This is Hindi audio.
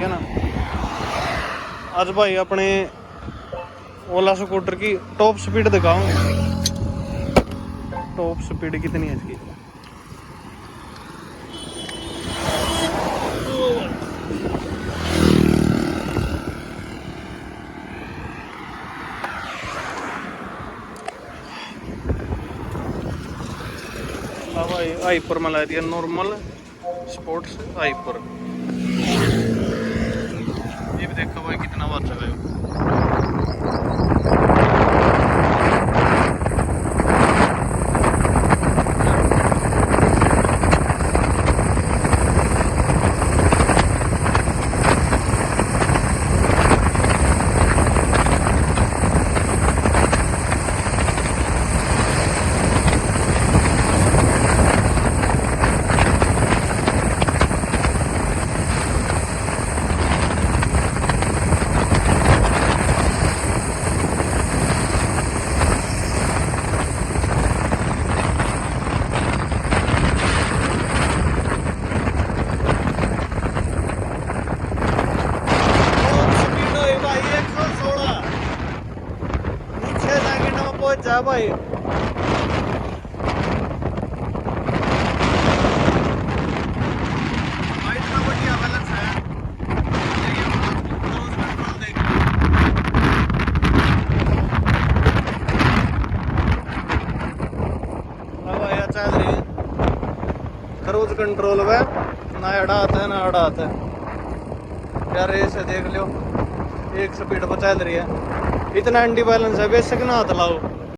है ना। आज भाई अपने ओला स्कूटर की टॉप स्पीड दिखाऊंगे। टॉप स्पीड कितनी है इसकी। भाई हाइपर में ला दिया, नॉर्मल स्पोर्ट्स हाइपर। ये भी देखो भाई कितना बात चल रहा है। जा भाई इतना बढ़िया बैलेंस है। चल रही है क्रूज कंट्रोल में, ना अड़ाता है ना अड़ाता है यार। ऐसे देख लो एक स्पीड पर चल रही है, इतना एंटी बैलेंस है, बेशक ना हाथ लाओ।